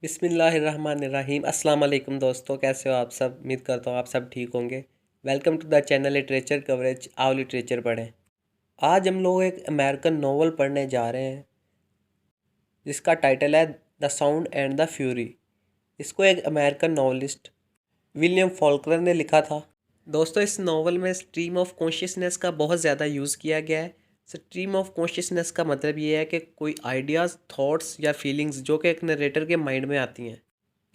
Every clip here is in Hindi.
बिस्मिल्लाहिर्रहमानिर्रहीम अस्सलाम वालेकुम दोस्तों, कैसे हो आप सब। उम्मीद करता हूँ आप सब ठीक होंगे। Welcome to the channel literature coverage. आओ लिटरेचर पढ़ें। आज हम लोग एक अमेरिकन नोवेल पढ़ने जा रहे हैं जिसका टाइटल है the sound and the fury. इसको एक अमेरिकन नॉवलिस्ट विलियम फॉल्कनर ने लिखा था। दोस्तों, इस नॉवल में स्ट्रीम ऑफ कॉन्शियसनेस का बहुत ज़्यादा यूज़ किया गया है। स्ट्रीम ऑफ कॉन्शियसनेस का मतलब ये है कि कोई आइडियाज़, थॉट्स या फीलिंग्स जो कि एक नरेटर के माइंड में आती हैं।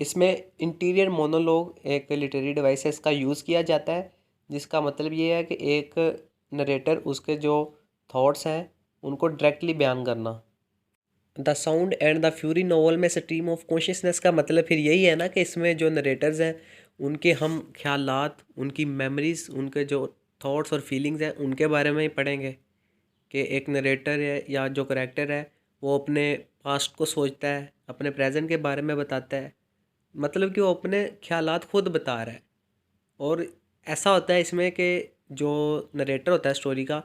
इसमें इंटीरियर मोनोलॉग एक लिटरेरी डिवाइस है, इसका यूज़ किया जाता है, जिसका मतलब ये है कि एक नरेटर उसके जो थॉट्स हैं उनको डायरेक्टली बयान करना। The sound and the fury novel में स्ट्रीम ऑफ कॉन्शियसनेस का मतलब फिर यही है ना कि इसमें जो नरेटर्स हैं उनके हम ख्यालात, उनकी मेमोरीज, उनके जो थॉट्स और फीलिंग्स हैं उनके बारे में ही पढ़ेंगे कि एक नरेटर है या जो करेक्टर है वो अपने पास्ट को सोचता है, अपने प्रेजेंट के बारे में बताता है, मतलब कि वो अपने ख्यालात खुद बता रहा है। और ऐसा होता है इसमें कि जो नरेटर होता है स्टोरी का,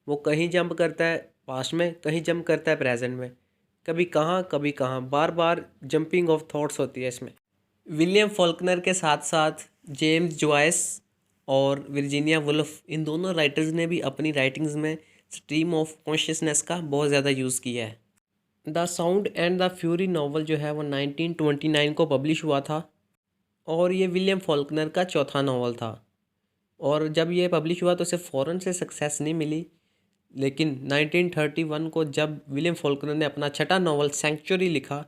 वो कहीं जंप करता है पास्ट में, कहीं जंप करता है प्रेजेंट में, कभी कहाँ, बार बार जंपिंग ऑफ थॉट्स होती है इसमें। विलियम फॉल्कनर के साथ साथ जेम्स जॉयस और वर्जीनिया वुल्फ, इन दोनों राइटर्स ने भी अपनी राइटिंग्स में स्ट्रीम ऑफ कॉन्शियसनेस का बहुत ज़्यादा यूज़ किया है। The sound and the fury novel जो है वो 1929 को पब्लिश हुआ था और ये विलियम फॉल्कनर का चौथा नावल था। और जब ये पब्लिश हुआ तो उसे फ़ौरन से सक्सेस नहीं मिली, लेकिन 1931 को जब विलियम फॉल्कनर ने अपना छठा नावल सेंचुरी लिखा,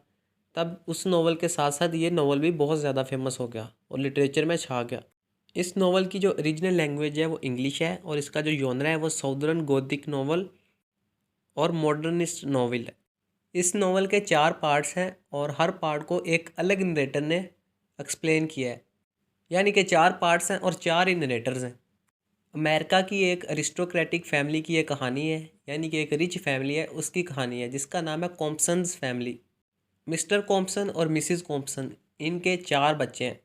तब उस नावल के साथ साथ ये नावल भी बहुत ज़्यादा फेमस हो गया और लिटरेचर में छा गया। इस नावल की जो ओरिजिनल लैंग्वेज है वो इंग्लिश है और इसका जो जॉनरा है वो साउदर्न गोथिक नावल और मॉडर्निस्ट नावल है। इस नावल के 4 पार्ट्स हैं और हर पार्ट को एक अलग नरेटर ने एक्सप्लेन किया है, यानी कि 4 पार्ट्स हैं और 4 ही नरेटर्स हैं। अमेरिका की एक अरिस्टोक्रेटिक फैमिली की ये कहानी है, यानी कि एक रिच फैमिली है उसकी कहानी है, जिसका नाम है कॉम्पसन्स फैमिली। मिस्टर कॉम्पसन और मिसिस कॉम्पसन, इनके 4 बच्चे हैं।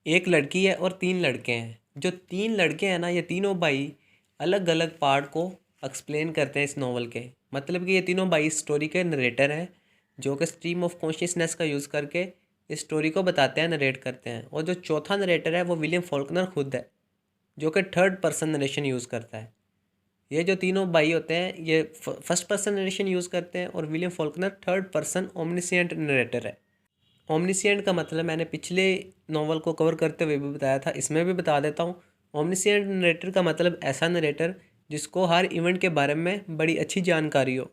एक लड़की है और 3 लड़के हैं। जो 3 लड़के हैं ना, ये तीनों भाई अलग अलग पार्ट को एक्सप्लेन करते हैं इस नावल के। मतलब कि ये तीनों भाई स्टोरी के नरेटर हैं जो कि स्ट्रीम ऑफ कॉन्शियसनेस का यूज़ करके इस स्टोरी को बताते हैं, नरेट करते हैं। और जो चौथा नरेटर है वो विलियम फॉल्कनर खुद है, जो कि थर्ड पर्सन नरेशन यूज़ करता है। ये जो तीनों भाई होते हैं ये फर्स्ट पर्सन नरेशन यूज़ करते हैं और William Faulkner third person omniscient narrator है। ओमनिसिएंट का मतलब मैंने पिछले नॉवल को कवर करते हुए भी बताया था, इसमें भी बता देता हूँ। ओमनिसिएंट नरेटर का मतलब ऐसा नरेटर जिसको हर इवेंट के बारे में बड़ी अच्छी जानकारी हो।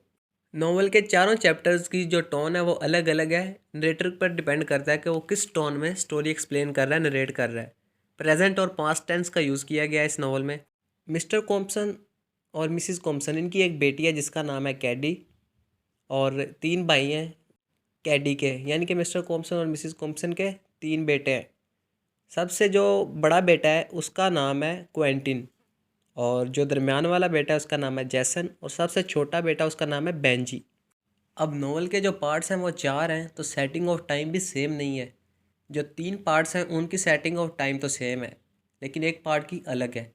नॉवल के चारों चैप्टर्स की जो टोन है वो अलग अलग है। नरेटर पर डिपेंड करता है कि वो किस टोन में स्टोरी एक्सप्लेन कर रहा है, नरेट कर रहा है। प्रेजेंट और पास्ट टेंस का यूज़ किया गया है इस नॉवल में। मिस्टर कॉम्पसन और मिसिस कॉम्पसन, इनकी एक बेटी है जिसका नाम है कैडी, और 3 भाई हैं कैडी के, यानी कि मिस्टर कॉम्पसन और मिसिस कॉम्पसन के 3 बेटे हैं। सबसे जो बड़ा बेटा है उसका नाम है क्वेंटिन, और जो दरमियान वाला बेटा है उसका नाम है जैसन, और सबसे छोटा बेटा उसका नाम है बेंजी। अब नॉवल के जो पार्ट्स हैं वो 4 हैं, तो सेटिंग ऑफ टाइम भी सेम नहीं है। जो 3 पार्ट्स हैं उनकी सेटिंग ऑफ टाइम तो सेम है, लेकिन एक पार्ट की अलग है।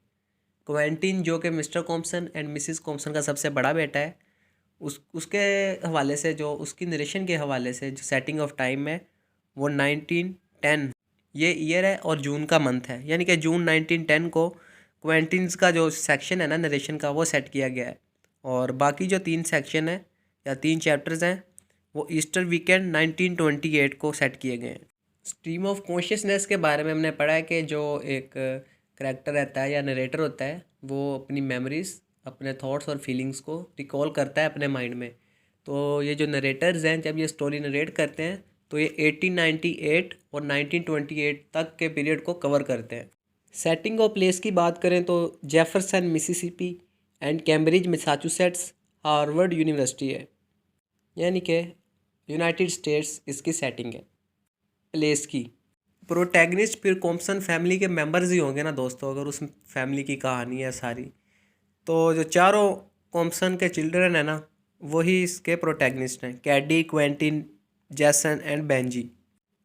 क्वेंटिन जो कि mister Compson and Mrs Compson का सबसे बड़ा बेटा है, उसके हवाले से, जो उसकी नरेशन के हवाले से जो सेटिंग ऑफ टाइम है वो 1910 ये ईयर है और जून का मंथ है, यानी कि जून 1910 को क्वेंटिन्स का जो सेक्शन है ना नरेशन का वो सेट किया गया है। और बाकी जो 3 सेक्शन है या 3 चैप्टर्स हैं वो ईस्टर वीकेंड 1928 को सेट किए गए हैं। स्ट्रीम ऑफ कॉन्शियसनेस के बारे में हमने पढ़ा है कि जो एक करेक्टर रहता है या नरेटर होता है वो अपनी मेमोरीज, अपने थॉट्स और फीलिंग्स को रिकॉल करता है अपने माइंड में। तो ये जो नरेटर्स हैं जब ये स्टोरी नरेट करते हैं तो ये 1898 और 1928 तक के पीरियड को कवर करते हैं। सेटिंग ऑफ प्लेस की बात करें तो Jefferson Mississippi and Cambridge Massachusetts Harvard university है, यानी कि यूनाइटेड स्टेट्स इसकी सेटिंग है। प्लेस की प्रोटैगनिस्ट फिर कॉम्पसन फैमिली के मेंबर्स ही होंगे ना दोस्तों, अगर उस फैमिली की कहानी है सारी। तो जो चारों कॉम्पसन के चिल्ड्रन है ना वही इसके प्रोटैगनिस्ट हैं, कैडी, क्वेंटिन, जैसन एंड बेंजी।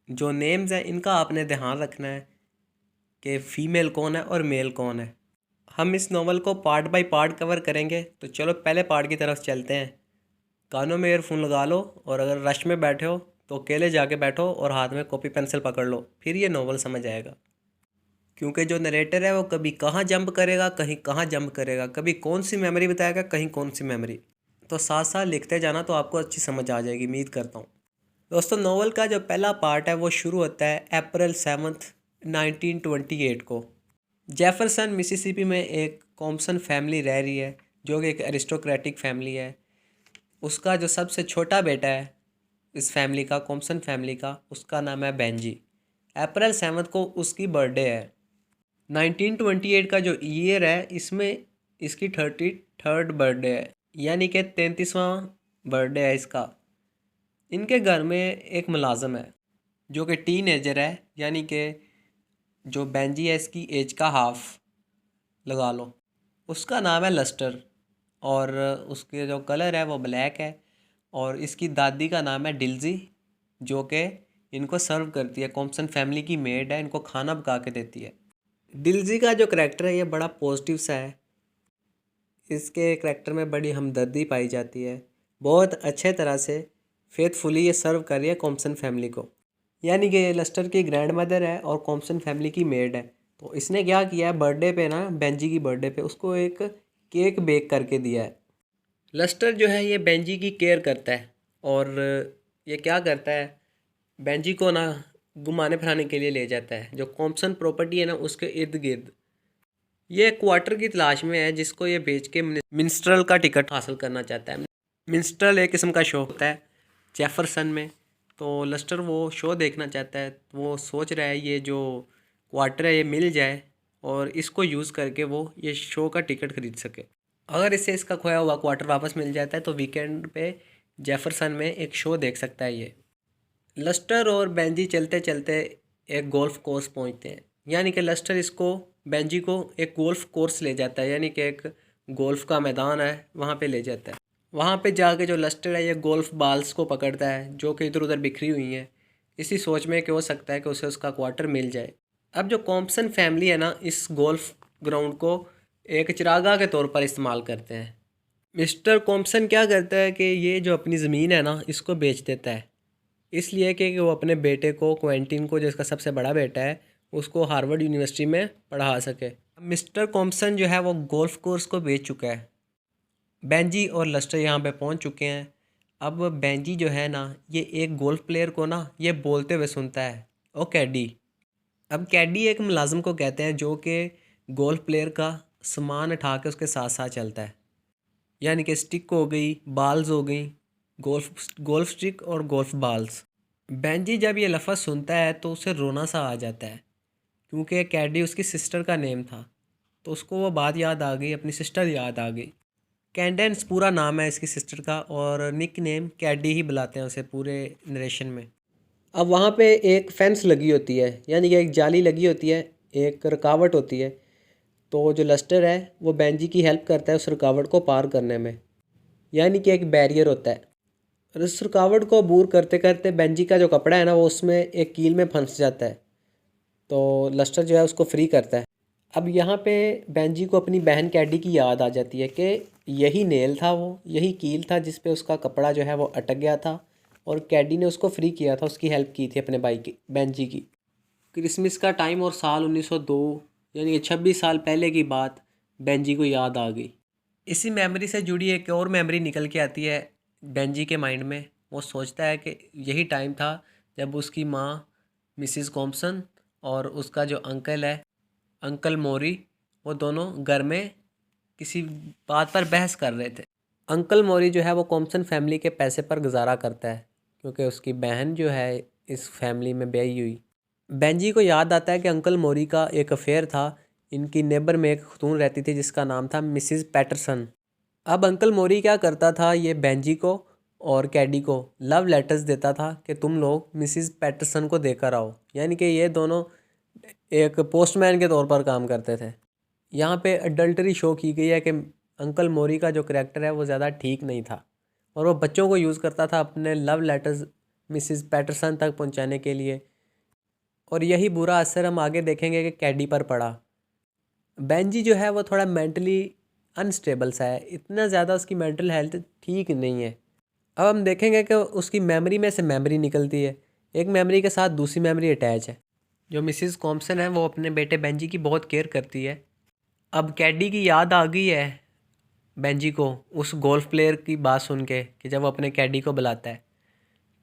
जो नेम्स हैं इनका आपने ध्यान रखना है कि फ़ीमेल कौन है और मेल कौन है। हम इस नॉवल को पार्ट बाय पार्ट कवर करेंगे, तो चलो पहले पार्ट की तरफ चलते हैं। कानों में ईयरफोन लगा लो और अगर रश में बैठे हो तो अकेले जाके बैठो और हाथ में कॉपी पेंसिल पकड़ लो, फिर ये नॉवल समझ आएगा। क्योंकि जो नरेटर है वो कभी कहाँ जंप करेगा, कहीं कहाँ जंप करेगा, कभी कौन सी मेमोरी बताएगा, कहीं कौन सी मेमोरी। तो साथ साथ लिखते जाना तो आपको अच्छी समझ आ जाएगी, उम्मीद करता हूँ। दोस्तों, नॉवल का जो पहला पार्ट है वो शुरू होता है अप्रैल 7 1928 को। जेफरसन मिसिसिपी में एक कॉम्पसन फैमिली रह रही है, जो कि एक एरिस्टोक्रेटिक फैमिली है। उसका जो सबसे छोटा बेटा है इस फैमिली का, कॉम्पसन फैमिली का, उसका नाम है बेंजी। अप्रैल 7 को उसकी बर्थडे है। 1928 का जो ईयर है, इसमें इसकी 33rd बर्थडे है, यानी कि 33वां बर्थडे है इसका। इनके घर में एक मुलाजिम है जो कि टीनेजर है, यानी कि जो बेंजी है इसकी एज का हाफ लगा लो। उसका नाम है लस्टर और उसके जो कलर है वो ब्लैक है। और इसकी दादी का नाम है डिल्जी, जो कि इनको सर्व करती है, कॉम्पसन फैमिली की मेड है, इनको खाना पका के देती है। डिल्जी का जो करैक्टर है ये बड़ा पॉजिटिव सा है। इसके करैक्टर में बड़ी हमदर्दी पाई जाती है। बहुत अच्छे तरह से फेथफुली ये सर्व कर रही है कॉम्पसन फैमिली को। यानी कि ये लस्टर की ग्रैंड मदर है और कॉम्पसन फैमिली की मेड है। तो इसने क्या किया है, बर्थडे पे ना, बेंजी की बर्थडे पे उसको एक केक बेक करके दिया है। लस्टर जो है ये बेंजी की केयर करता है और ये क्या करता है, बेंजी को ना घुमाने फिराने के लिए ले जाता है जो कॉम्पसन प्रॉपर्टी है ना उसके इर्द गिर्द। ये क्वार्टर की तलाश में है जिसको ये बेच के मिनिस्ट्रल का टिकट हासिल करना चाहता है। मिनिस्ट्रल एक किस्म का शो होता है जेफरसन में। तो लस्टर वो शो देखना चाहता है। वो सोच रहा है ये जो क्वार्टर है ये मिल जाए और इसको यूज़ करके वो ये शो का टिकट खरीद सके। अगर इससे इसका खोया हुआ क्वार्टर वापस मिल जाता है तो वीकेंड पे जेफरसन में एक शो देख सकता है ये। लस्टर और बेंजी चलते चलते एक गोल्फ कोर्स पहुंचते हैं। यानी कि लस्टर इसको, बेंजी को एक गोल्फ कोर्स ले जाता है, यानी कि एक गोल्फ का मैदान है वहाँ पे ले जाता है। वहाँ पे जाके जो लस्टर है ये गोल्फ बॉल्स को पकड़ता है जो कि इधर उधर बिखरी हुई हैं, इसी सोच में कि हो सकता है कि उसे उसका क्वार्टर मिल जाए। अब जो कॉम्पसन फैमिली है ना, इस गोल्फ ग्राउंड को एक चरागाह के तौर पर इस्तेमाल करते हैं। मिस्टर कॉम्पसन क्या करता है कि ये जो अपनी ज़मीन है ना इसको बेच देता है, इसलिए कि वो अपने बेटे को, क्वेंटिन को, जिसका सबसे बड़ा बेटा है, उसको हार्वर्ड यूनिवर्सिटी में पढ़ा सके। मिस्टर कॉम्पसन जो है वो गोल्फ कोर्स को बेच चुका है। बेंजी और लस्टर यहाँ पे पहुँच चुके हैं। अब बेंजी जो है ना ये एक गोल्फ प्लेयर को ना ये बोलते हुए सुनता है, ओ कैडी। अब कैडी एक मुलाजिम को कहते हैं जो कि गोल्फ प्लेयर का सामान उठा के उसके साथ साथ चलता है। यानी कि स्टिक हो गई, बाल्स हो गई, गोल्फ स्टिक और गोल्फ बाल्स। बेंजी जब ये लफ्ज़ सुनता है तो उसे रोना सा आ जाता है, क्योंकि कैडी उसकी सिस्टर का नेम था। तो उसको वो बात याद आ गई, अपनी सिस्टर याद आ गई। कैंडेंस पूरा नाम है इसकी सिस्टर का और निक नेम कैडी ही बुलाते हैं उसे पूरे नरेशन में। अब वहाँ पे एक फेंस लगी होती है, यानी कि एक जाली लगी होती है, एक रुकावट होती है। तो जो लस्टर है वो बेंजी की हेल्प करता है उस रुकावट को पार करने में, यानी कि एक बैरियर होता है। और इस रुकावट को अबूर करते करते बेंजी का जो कपड़ा है ना वो उसमें एक कील में फंस जाता है। तो लस्टर जो है उसको फ्री करता है। अब यहाँ पे बेंजी को अपनी बहन कैडी की याद आ जाती है कि यही नेल था, वो यही कील था जिस पे उसका कपड़ा जो है वो अटक गया था और कैडी ने उसको फ्री किया था, उसकी हेल्प की थी अपने भाई की, बेंजी की। क्रिसमस का टाइम और साल 1902, यानी कि 26 साल पहले की बात बेंजी को याद आ गई। इसी मेमोरी से जुड़ी एक और मेमोरी निकल के आती है बेंजी के माइंड में। वो सोचता है कि यही टाइम था जब उसकी माँ मिसिस कॉम्पसन और उसका जो अंकल है, अंकल मोरी, वो दोनों घर में किसी बात पर बहस कर रहे थे। अंकल मोरी जो है वो कॉम्पसन फैमिली के पैसे पर गुजारा करता है, क्योंकि उसकी बहन जो है इस फैमिली में ब्याही हुई। बेंजी को याद आता है कि अंकल मोरी का एक अफेयर था। इनकी नेबर में एक खतून रहती थी जिसका नाम था मिसिस पैटरसन। अब अंकल मोरी क्या करता था, ये बेंजी को और कैडी को लव लेटर्स देता था कि तुम लोग मिसिस पैटरसन को देकर आओ। यानी कि ये दोनों एक पोस्टमैन के तौर पर काम करते थे। यहाँ पे अडल्टरी शो की गई है कि अंकल मोरी का जो करैक्टर है वो ज़्यादा ठीक नहीं था और वो बच्चों को यूज़ करता था अपने लव लेटर्स मिसिस पैटरसन तक पहुँचाने के लिए। और यही बुरा असर हम आगे देखेंगे कि कैडी पर पड़ा। बेंजी जो है वो थोड़ा मेंटली अनस्टेबल सा है, इतना ज़्यादा उसकी मेंटल हेल्थ ठीक नहीं है। अब हम देखेंगे कि उसकी मेमोरी में से मेमोरी निकलती है, एक मेमोरी के साथ दूसरी मेमोरी अटैच है। जो मिसिस कॉम्पसन है वो अपने बेटे बेंजी की बहुत केयर करती है। अब कैडी की याद आ गई है बेंजी को उस गोल्फ प्लेयर की बात सुन के कि जब वो अपने कैडी को बुलाता है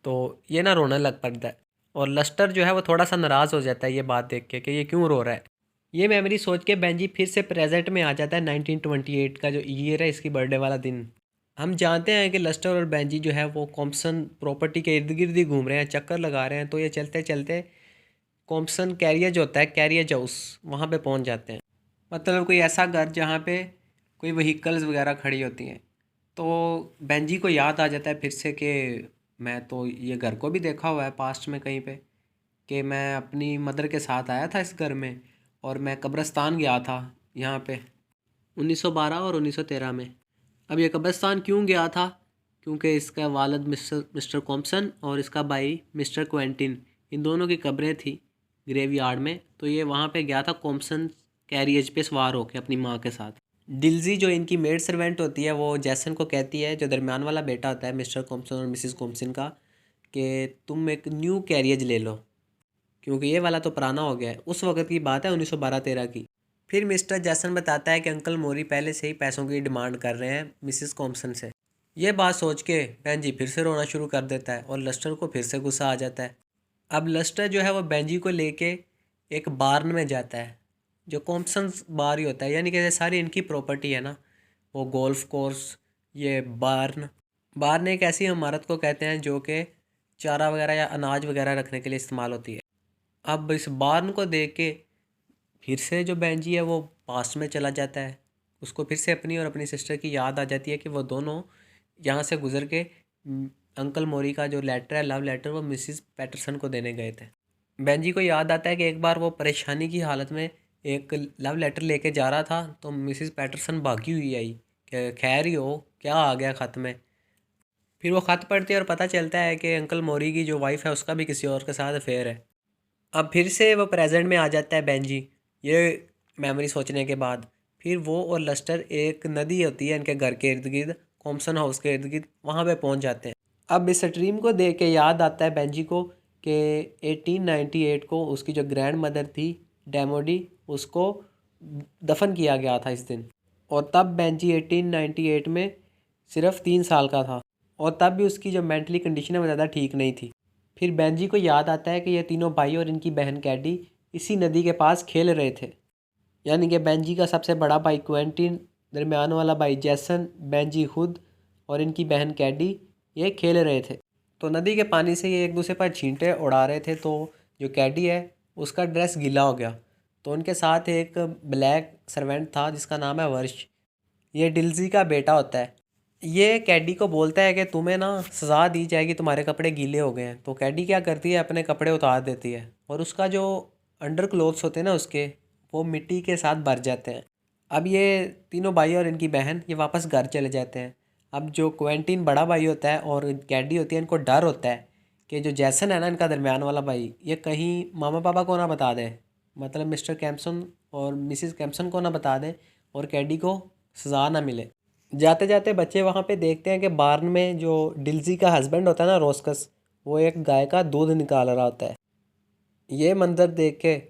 तो ये ना रोने लग पड़ता है। और लस्टर जो है वो थोड़ा सा नाराज़ हो जाता है ये बात देख के कि ये क्यों रो रहा है। ये मेमोरी सोच के बेंजी फिर से प्रेजेंट में आ जाता है 1928 का जो ईयर है, इसकी बर्थडे वाला दिन। हम जानते हैं कि लस्टर और बेंजी जो है वो कॉम्पसन प्रॉपर्टी के इर्द गिर्द ही घूम रहे हैं, चक्कर लगा रहे हैं। तो ये चलते चलते कॉम्पसन कैरियज होता है, कैरियज हाउस, वहाँ पे पहुँच जाते हैं। मतलब कोई ऐसा घर जहाँ पे कोई व्हीकल्स वगैरह खड़ी होती हैं। तो बेंजी को याद आ जाता है फिर से कि मैं तो ये घर को भी देखा हुआ है पास्ट में कहीं पे, कि मैं अपनी मदर के साथ आया था इस घर में और मैं कब्रिस्तान गया था यहाँ पे 1912 और 1913 में। अब ये कब्रिस्तान क्यों गया था? क्योंकि इसका वालिद मिस्टर कॉम्पसन और इसका भाई मिस्टर क्वेंटिन, इन दोनों की कब्रें थी ग्रेवयार्ड में। तो ये वहाँ पे गया था कॉम्पसन कैरियज पे सवार होकर अपनी माँ के साथ। डिल्जी जो इनकी मेड सर्वेंट होती है वो जैसन को कहती है, जो दरमियान वाला बेटा होता है मिस्टर कॉम्पसन और मिसिस कॉम्पसन का, कि तुम एक न्यू कैरियज ले लो क्योंकि ये वाला तो पुराना हो गया है। उस वक्त की बात है 1912-13 की। फिर मिस्टर जैसन बताता है कि अंकल मोरी पहले से ही पैसों की डिमांड कर रहे हैं मिसिस कॉम्पसन से। ये बात सोच के बेंजी फिर से रोना शुरू कर देता है और लस्टर को फिर से गुस्सा आ जाता है। अब लस्टर जो है वो बेंजी को लेके एक बार्न में जाता है, जो कॉम्पसन बार ही होता है, यानी कि ये सारी इनकी प्रॉपर्टी है ना, वो गोल्फ कोर्स, ये बार्न। बार्न एक ऐसी इमारत को कहते हैं जो कि चारा वगैरह या अनाज वगैरह रखने के लिए इस्तेमाल होती है। अब इस बार्न को देख के फिर से जो बेंजी है वो पास्ट में चला जाता है। उसको फिर से अपनी और अपनी सिस्टर की याद आ जाती है कि वो दोनों यहाँ से गुजर के अंकल मोरी का जो लेटर है, लव लेटर, वो मिसिस पैटरसन को देने गए थे। बेंजी को याद आता है कि एक बार वो परेशानी की हालत में एक लव लेटर लेके जा रहा था तो मिसिस पैटरसन भागी हुई आई कि खैर ही हो, क्या आ गया ख़त में। फिर वो ख़त पढ़ती है और पता चलता है कि अंकल मोरी की जो वाइफ है उसका भी किसी और के साथ अफेयर है। अब फिर से वो प्रेजेंट में आ जाता है बेंजी, ये मेमोरी सोचने के बाद। फिर वो और लस्टर एक नदी होती है इनके घर के इर्द गिर्द, कॉम्पसन हाउस के इर्द गिर्द, वहाँ पे पहुँच जाते हैं। अब इस स्ट्रीम को देख के याद आता है बेंजी को कि 1898 को उसकी जो ग्रैंड मदर थी डेमोडी, उसको दफन किया गया था इस दिन। और तब बेंजी 1898 में सिर्फ 3 साल का था और तब भी उसकी जो मेंटली कंडीशन है वो ज़्यादा ठीक नहीं थी। फिर बेंजी को याद आता है कि ये तीनों भाई और इनकी बहन कैडी इसी नदी के पास खेल रहे थे, यानी कि बेंजी का सबसे बड़ा भाई क्वेंटिन, दरमियान वाला भाई जैसन, बेंजी खुद और इनकी बहन कैडी ये खेल रहे थे। तो नदी के पानी से ये एक दूसरे पर छींटे उड़ा रहे थे। तो जो कैडी है उसका ड्रेस गीला हो गया, तो उनके साथ एक ब्लैक सर्वेंट था जिसका नाम है वर्ष। ये डिल्जी का बेटा होता है। ये कैडी को बोलता है कि तुम्हें ना सज़ा दी जाएगी, तुम्हारे कपड़े गीले हो गए हैं। तो कैडी क्या करती है, अपने कपड़े उतार देती है और उसका जो अंडर क्लोथ्स होते हैं ना उसके, वो मिट्टी के साथ भर जाते हैं। अब ये तीनों भाई और इनकी बहन ये वापस घर चले जाते हैं। अब जो क्वेंटिन बड़ा भाई होता है और कैडी होती है, इनको डर होता है कि जो जैसन है ना इनका दरमियान वाला भाई, ये कहीं मामा पापा को ना बता दे, मतलब मिस्टर कैम्पसन और मिसिस कैम्पसन को ना बता दे और कैडी को सज़ा ना मिले। जाते जाते बच्चे वहाँ पे देखते हैं कि बार्न में जो डिल्जी का हस्बैंड होता है ना रोस्कस, वो एक गाय का दूध निकाल रहा होता है। ये मंजर देख के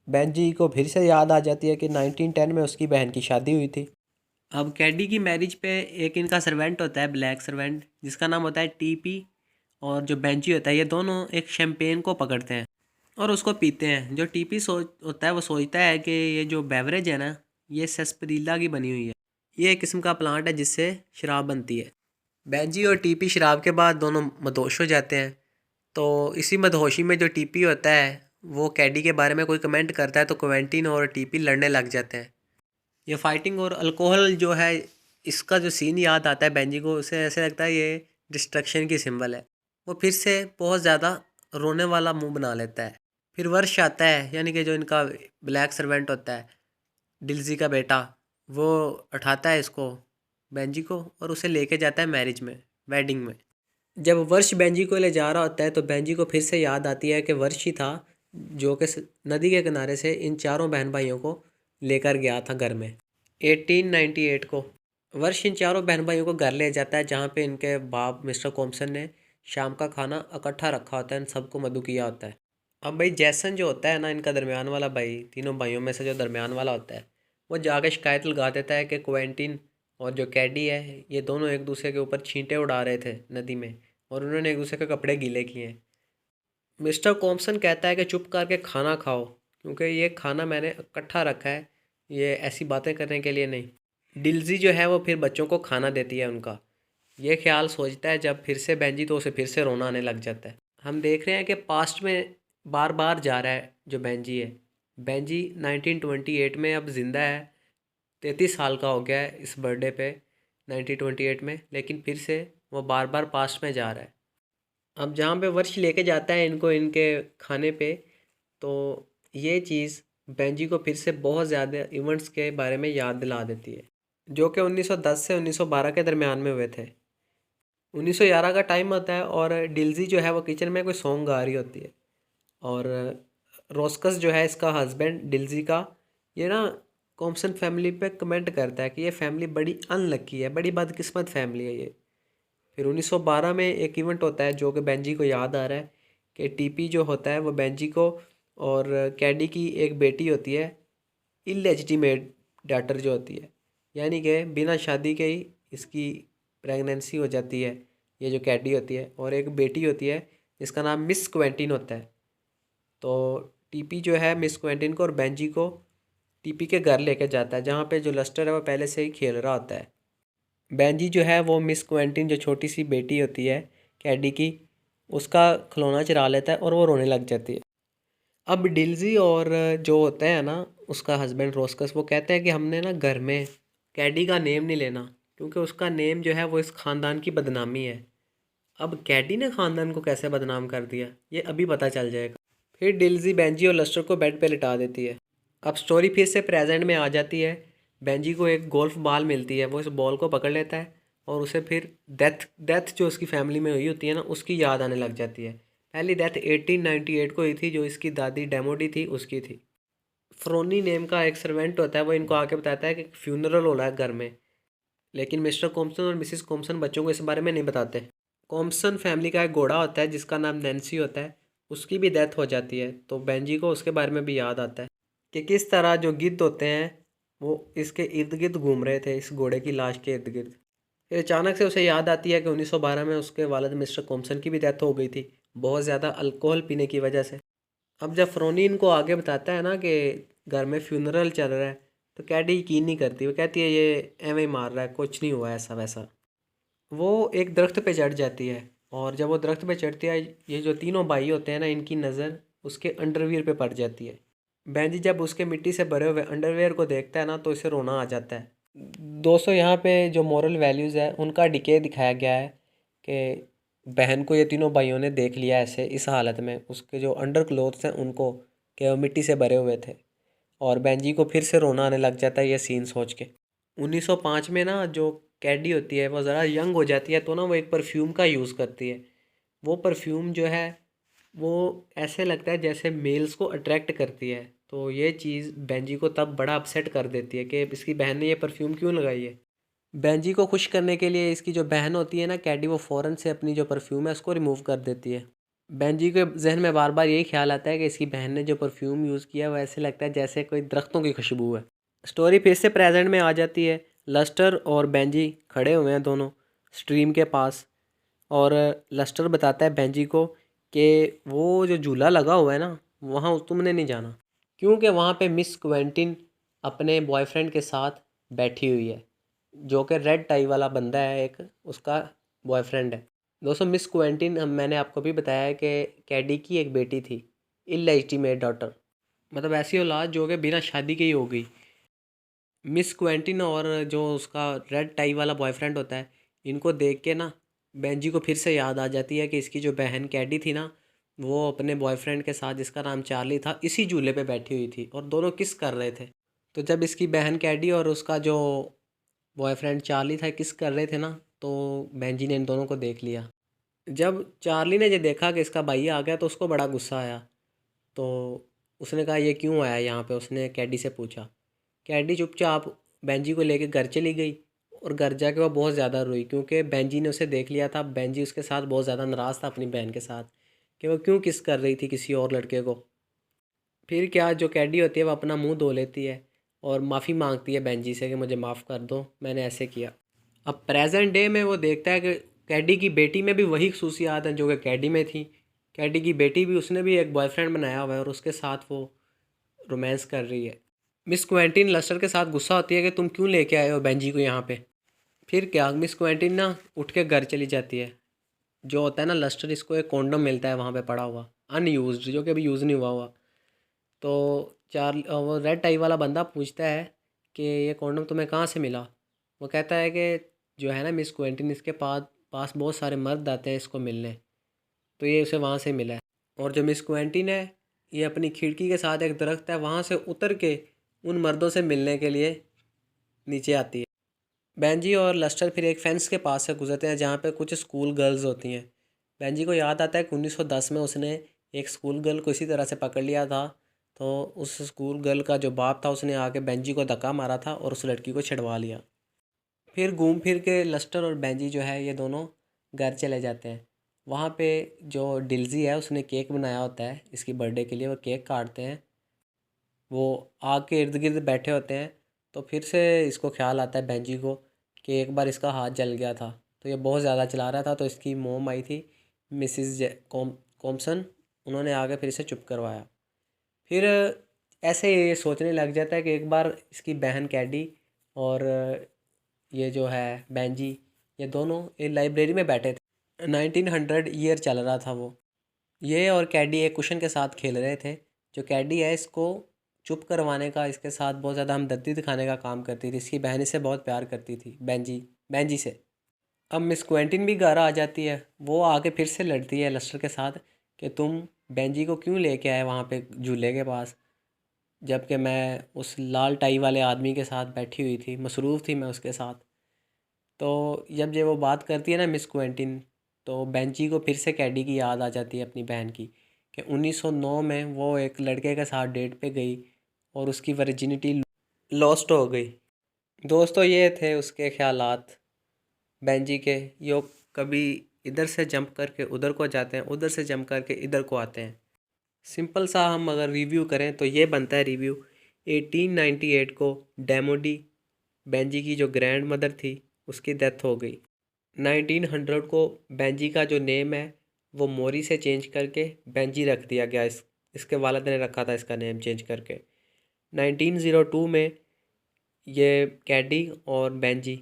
बेंजी को फिर से याद आ जाती है कि 1910 में उसकी बहन की शादी हुई थी। अब कैडी की मैरिज पे एक इनका सर्वेंट होता है, ब्लैक सर्वेंट, जिसका नाम होता है टीपी, और जो बेंजी होता है, ये दोनों एक शैम्पेन को पकड़ते हैं और उसको पीते हैं। जो टीपी होता है वो सोचता है कि ये जो बेवरेज है ना, ये सस्परीला की बनी हुई है, ये एक किस्म का प्लांट है जिससे शराब बनती है। बेंजी और टीपी शराब के बाद दोनों मदहोश हो जाते हैं। तो इसी मदहोशी में जो टीपी होता है वो कैडी के बारे में कोई कमेंट करता है तो क्वेंटिन और टीपी लड़ने लग जाते हैं। ये फाइटिंग और अल्कोहल जो है, इसका जो सीन याद आता है बेंजी को, उसे ऐसे लगता है ये डिस्ट्रक्शन की सिंबल है। वो फिर से बहुत ज़्यादा रोने वाला मुंह बना लेता है। फिर वर्ष आता है, यानी कि जो इनका ब्लैक सर्वेंट होता है, डिल्जी का बेटा, वो उठाता है इसको, बेंजी को, और उसे लेके जाता है मैरिज में, वेडिंग में। जब वर्ष बेंजी को ले जा रहा होता है तो बेंजी को फिर से याद आती है कि वर्ष ही था जो कि नदी के किनारे से इन चारों बहन भाइयों को लेकर गया था घर में 1898 को। वर्ष इन चारों बहन भाइयों को घर ले जाता है जहाँ पे इनके बाप मिस्टर कॉम्पसन ने शाम का खाना इकट्ठा रखा होता है, इन सबको मधु किया होता है। अब भाई जैसन जो होता है ना, इनका दरमियान वाला भाई, तीनों भाइयों में से जो दरमियान वाला होता है, वो जाके शिकायत लगा देता है कि क्वेंटिन और जो कैडी है ये दोनों एक दूसरे के ऊपर छींटे उड़ा रहे थे नदी में, और उन्होंने एक दूसरे के कपड़े गीले किए हैं। मिस्टर कॉम्पसन कहता है कि चुप करके खाना खाओ, क्योंकि ये खाना मैंने इकट्ठा रखा है, ये ऐसी बातें करने के लिए नहीं। डिल्जी जो है वो फिर बच्चों को खाना देती है उनका। ये ख्याल सोचता है जब फिर से बेंजी, तो उसे फिर से रोना आने लग जाता है। हम देख रहे हैं कि पास्ट में बार बार जा रहा है जो बेंजी है। बेंजी 1928 में अब ज़िंदा है, 33 साल का हो गया है इस बर्थडे पे 1928 में, लेकिन फिर से वो बार बार पास्ट में जा रहा है। अब जहाँ पे वर्ष लेके जाता है इनको इनके खाने पे, तो ये चीज़ बेंजी को फिर से बहुत ज़्यादा इवेंट्स के बारे में याद दिला देती है, जो कि 1910 से 1912 के दरमियान में हुए थे। 1911 का टाइम होता है और डिल्जी जो है वो किचन में कोई सॉन्ग गा रही होती है, और रोस्कस जो है इसका हस्बैंड डिल्जी का, ये ना कॉम्पसन फैमिली पे कमेंट करता है कि ये फैमिली बड़ी अनलक्की है, बड़ी बदकिस्मत फैमिली है ये। फिर 1912 में एक इवेंट होता है जो कि बेंजी को याद आ रहा है कि टीपी जो होता है वो बेंजी को, और कैडी की एक बेटी होती है, इलेजिटिमेट डॉटर जो होती है, यानी कि बिना शादी के ही इसकी प्रेगनेंसी हो जाती है, ये जो कैडी होती है, और एक बेटी होती है जिसका नाम मिस क्वेंटिन होता है। तो टीपी जो है मिस क्वेंटिन को और बेंजी को टीपी के घर लेके जाता है, जहाँ पे जो लस्टर है वो पहले से ही खेल रहा होता है। बेंजी जो है वो मिस क्वेंटिन, जो छोटी सी बेटी होती है कैडी की, उसका खिलौना चुरा लेता है और वो रोने लग जाती है। अब डिल्जी और जो होता है ना उसका हस्बैंड रोस्कस, वो कहते हैं कि हमने ना घर में कैडी का नेम नहीं लेना, क्योंकि उसका नेम जो है वो इस ख़ानदान की बदनामी है। अब कैडी ने ख़ानदान को कैसे बदनाम कर दिया ये अभी पता चल जाएगा। फिर डिल्जी बेंजी और लस्टर को बेड पे लिटा देती है। अब स्टोरी फिर से प्रेजेंट में आ जाती है। बेंजी को एक गोल्फ बॉल मिलती है, वो इस बॉल को पकड़ लेता है और उसे फिर डेथ डेथ जो उसकी फैमिली में हुई होती है ना, उसकी याद आने लग जाती है। पहली डेथ 1898 को हुई थी, जो इसकी दादी डेमोडी थी उसकी थी। फ्रोनी नेम का एक सर्वेंट होता है, वो इनको आके बताता है कि फ्यूनरल हो रहा है घर में, लेकिन मिस्टर कॉम्पसन और मिसिस कॉम्पसन बच्चों को इस बारे में नहीं बताते। कॉम्पसन फैमिली का एक घोड़ा होता है जिसका नाम नैन्सी होता है, उसकी भी डेथ हो जाती है, तो बेंजी को उसके बारे में भी याद आता है कि किस तरह जो गिद्ध होते हैं वो इसके इर्द गिर्द घूम रहे थे, इस घोड़े की लाश के इर्द गिर्द। फिर अचानक से उसे याद आती है कि 1912 में उसके वालिद मिस्टर कॉम्पसन की भी डेथ हो गई थी, बहुत ज़्यादा अल्कोहल पीने की वजह से। अब जब फ्रोनी इनको आगे बताता है ना कि घर में फ्यूनरल चल रहा है, तो कैडी यकीन नहीं करती, वो कहती है ये एवं ही मार रहा है, कुछ नहीं हुआ ऐसा वैसा। वो एक दरख्त पे चढ़ जाती है, और जब वो दरख्त पे चढ़ती है, ये जो तीनों भाई होते हैं ना, इनकी नज़र उसके अंडरवियर पे पड़ जाती है। बेंजी जब उसके मिट्टी से भरे हुए अंडरवियर को देखता है ना, तो इसे रोना आ जाता है। दोस्तों यहाँ पे जो मॉरल वैल्यूज़ है उनका डिके दिखाया गया है कि बहन को ये तीनों भाइयों ने देख लिया ऐसे इस हालत में, उसके जो अंडर क्लोथ्स हैं उनको, कि वो मिट्टी से भरे हुए थे, और बेंजी को फिर से रोना आने लग जाता है ये सीन सोच के। 1905 में ना जो कैडी होती है वो ज़रा यंग हो जाती है, तो ना वो एक परफ्यूम का यूज़ करती है। वो परफ्यूम जो है वो ऐसे लगता है जैसे मेल्स को अट्रैक्ट करती है, तो ये चीज़ बेंजी को तब बड़ा अपसेट कर देती है कि इसकी बहन ने ये परफ्यूम क्यों लगाई है। बेंजी को खुश करने के लिए इसकी जो बहन होती है ना कैडी, वो फ़ौरन से अपनी जो परफ्यूम है उसको रिमूव कर देती है। बेंजी के जहन में बार बार यही ख्याल आता है कि इसकी बहन ने जो परफ्यूम यूज़ किया वो ऐसे लगता है जैसे कोई दरख्तों की खुशबू है। स्टोरी फिर से प्रेजेंट में आ जाती है। लस्टर और बेंजी खड़े हुए हैं दोनों स्ट्रीम के पास, और लस्टर बताता है बेंजी को कि वो जो झूला लगा हुआ है ना, वहाँ तुमने नहीं जाना, क्योंकि वहाँ पे मिस क्वेंटिन अपने बॉयफ्रेंड के साथ बैठी हुई है, जो कि रेड टाई वाला बंदा है एक, उसका बॉयफ्रेंड है। दोस्तों मिस क्वेंटिन, मैंने आपको भी बताया है कि कैडी की एक बेटी थी, इलेजिटिमेट डॉटर, मतलब ऐसी औलाद जो कि बिना शादी की ही हो गई। मिस क्वेंटिन और जो उसका रेड टाई वाला बॉयफ्रेंड होता है, इनको देख के ना बेंजी को फिर से याद आ जाती है कि इसकी जो बहन कैडी थी ना, वो अपने बॉयफ्रेंड के साथ, जिसका नाम चार्ली था, इसी झूले पे बैठी हुई थी और दोनों किस कर रहे थे। तो जब इसकी बहन कैडी और उसका जो बॉयफ्रेंड चार्ली था किस कर रहे थे ना, तो बेंजी ने इन दोनों को देख लिया। जब चार्ली ने ये देखा कि इसका भाई आ गया, तो उसको बड़ा गुस्सा आया, तो उसने कहा ये क्यों आया यहाँ पे, उसने कैडी से पूछा। कैडी चुपचाप बेंजी को लेकर घर चली गई, और घर जाके वो बहुत ज़्यादा रोई क्योंकि बेंजी ने उसे देख लिया था। बेंजी उसके साथ बहुत ज़्यादा नाराज़ था अपनी बहन के साथ कि वो क्यों किस कर रही थी किसी और लड़के को। फिर क्या, जो कैडी होती है वो अपना मुंह धो लेती है और माफ़ी मांगती है बेंजी से कि मुझे माफ़ कर दो, मैंने ऐसे किया। अब प्रेजेंट डे में वो देखता है कि कैडी की बेटी में भी वही खसूसियात हैं जो कि कैडी में थी। कैडी की बेटी भी, उसने भी एक बॉयफ्रेंड बनाया हुआ है और उसके साथ वो रोमांस कर रही है। मिस क्वेंटिन लस्टर के साथ गुस्सा होती है कि तुम क्यों लेके आए हो बेंजी को यहाँ पे। फिर क्या, मिस क्वेंटिन ना उठ के घर चली जाती है। जो होता है ना, लस्टर इसको एक कॉन्डम मिलता है वहाँ पे पड़ा हुआ, अनयूज्ड, जो कि अभी यूज़ नहीं हुआ हुआ। तो वो रेड टाई वाला बंदा पूछता है कि ये कॉन्डम तुम्हें कहाँ से मिला। वो कहता है कि जो है ना मिस क्वेंटिन, इसके पास पास बहुत सारे मर्द आते हैं इसको मिलने, तो ये उसे वहाँ से मिला है। और जो मिस क्वेंटिन है, ये अपनी खिड़की के साथ एक दरख्त है, वहाँ से उतर के उन मर्दों से मिलने के लिए नीचे आती है। बेंजी और लस्टर फिर एक फेंस के पास से गुजरते हैं जहाँ पे कुछ स्कूल गर्ल्स होती हैं। बेंजी को याद आता है कि 1910 में उसने एक स्कूल गर्ल को इसी तरह से पकड़ लिया था। तो उस स्कूल गर्ल का जो बाप था उसने आके बेंजी को धक्का मारा था और उस लड़की को छिड़वा लिया। फिर घूम फिर के लस्टर और बेंजी जो है ये दोनों घर चले जाते हैं। वहाँ पे जो डिल्जी है उसने केक बनाया होता है इसकी बर्थडे के लिए, वो केक काटते हैं। वो आग के इर्द गिर्द बैठे होते हैं। तो फिर से इसको ख्याल आता है बेंजी को कि एक बार इसका हाथ जल गया था, तो ये बहुत ज़्यादा चला रहा था। तो इसकी मोम आई थी, मिसिस कॉम्पसन, उन्होंने आके फिर इसे चुप करवाया। फिर ऐसे ये सोचने लग जाता है कि एक बार इसकी बहन कैडी और ये जो है बेंजी, ये दोनों एक लाइब्रेरी में बैठे थे। 1900 ईयर चल रहा था वो। ये और कैडी एक कुशन के साथ खेल रहे थे। जो कैडी है इसको चुप करवाने का, इसके साथ बहुत ज़्यादा हमदर्दी दिखाने का काम करती थी। इसकी बहन इससे बहुत प्यार करती थी, बेंजी बेंजी से। अब मिस क्वेंटिन भी घर आ जाती है। वो आके फिर से लड़ती है लस्टर के साथ कि तुम बेंजी को क्यों लेके आए वहाँ पे झूले के पास, जबकि मैं उस लाल टाई वाले आदमी के साथ बैठी हुई थी, मसरूफ़ थी मैं उसके साथ। तो जब ये वो बात करती है ना मिस क्वेंटिन, तो बेंची को फिर से कैडी की याद आ जाती है अपनी बहन की कि 1909 में वो एक लड़के के साथ डेट पे गई और उसकी वर्जिनिटी लॉस्ट हो गई। दोस्तों ये थे उसके ख्यालात बेंजी के। यो कभी इधर से जंप करके उधर को जाते हैं, उधर से जंप करके इधर को आते हैं। सिंपल सा हम अगर रिव्यू करें तो ये बनता है रिव्यू। 1898 को डेमोडी, बेंजी की जो ग्रैंड मदर थी, उसकी डेथ हो गई। 1900 को बेंजी का जो नेम है वो मोरी से चेंज करके बेंजी रख दिया गया। इसके वालिद ने रखा था इसका नेम चेंज करके। 1902 में ये कैडी और बेंजी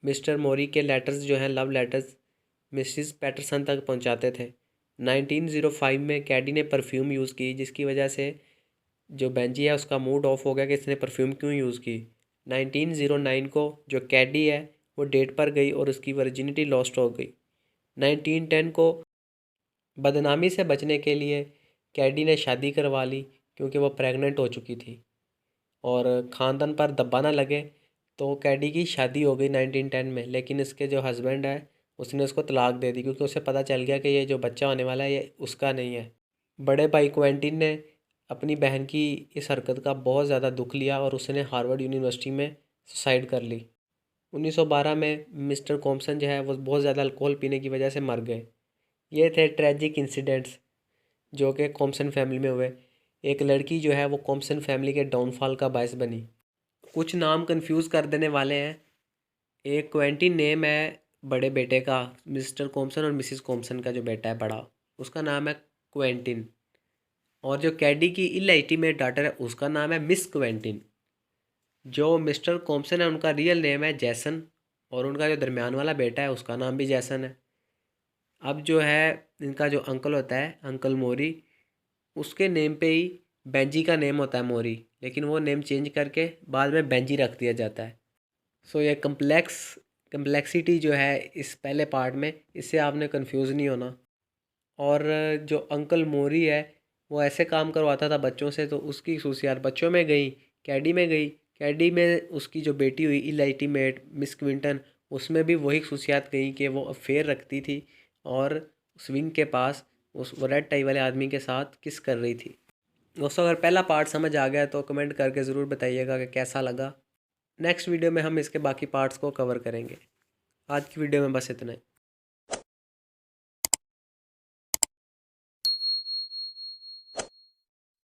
मिस्टर मोरी के लेटर्स जो हैं, लव लेटर्स, मिसिस पैटरसन तक पहुंचाते थे। 1905 में कैडी ने परफ्यूम यूज़ की जिसकी वजह से जो बेंजी है उसका मूड ऑफ हो गया कि इसने परफ्यूम क्यों यूज़ की। 1909 को जो कैडी है वो डेट पर गई और उसकी वर्जिनिटी लॉस्ट हो गई। 1910 को बदनामी से बचने के लिए कैडी ने शादी करवा ली क्योंकि वो प्रेग्नेंट हो चुकी थी और ख़ानदान पर दब्बा ना लगे, तो कैडी की शादी हो गई 1910 में। लेकिन इसके जो हस्बैंड है उसने उसको तलाक दे दी क्योंकि उसे पता चल गया कि ये जो बच्चा होने वाला है ये उसका नहीं है। बड़े भाई क्वेंटिन ने अपनी बहन की इस हरकत का बहुत ज़्यादा दुख लिया और उसने हार्वर्ड यूनिवर्सिटी में सुसाइड कर ली। 1912 में मिस्टर कॉम्पसन जो है वो बहुत ज़्यादा अल्कोहल पीने की वजह से मर गए। ये थे ट्रेजिक इंसिडेंट्स जो कि कॉम्पसन फैमिली में हुए। एक लड़की जो है वो कॉम्पसन फैमिली के डाउनफॉल का बायस बनी। कुछ नाम कंफ्यूज कर देने वाले हैं। एक क्वेंटिन नेम है बड़े बेटे का, मिस्टर कॉम्पसन और मिसिस कॉम्पसन का जो बेटा है बड़ा, उसका नाम है क्वेंटिन। और जो कैडी की इलेजिटिमेट डॉटर है उसका नाम है मिस क्वेंटिन। जो मिस्टर कॉम्पसन है उनका रियल नेम है जैसन और उनका जो दरमियान वाला बेटा है उसका नाम भी जैसन है। अब जो है इनका जो अंकल होता है, अंकल मोरी, उसके नेम पे ही बेंजी का नेम होता है मोरी, लेकिन वो नेम चेंज करके बाद में बेंजी रख दिया जाता है। सो ये कम्प्लेक्सिटी जो है इस पहले पार्ट में, इससे आपने कंफ्यूज नहीं होना। और जो अंकल मोरी है वो ऐसे काम करवाता था बच्चों से, तो उसकी खसूसियात बच्चों में गई, कैडी में गई। कैडी में उसकी जो बेटी हुई इलेजिटिमेट मिस क्विंटन, उसमें भी वही खसूसियात गई कि वो अफेयर रखती थी और स्विंग के पास उस वो रेड टाई वाले आदमी के साथ किस कर रही थी। दोस्तों अगर पहला पार्ट समझ आ गया तो कमेंट करके ज़रूर बताइएगा कि कैसा लगा। नेक्स्ट वीडियो में हम इसके बाकी पार्ट्स को कवर करेंगे। आज की वीडियो में बस इतना ही।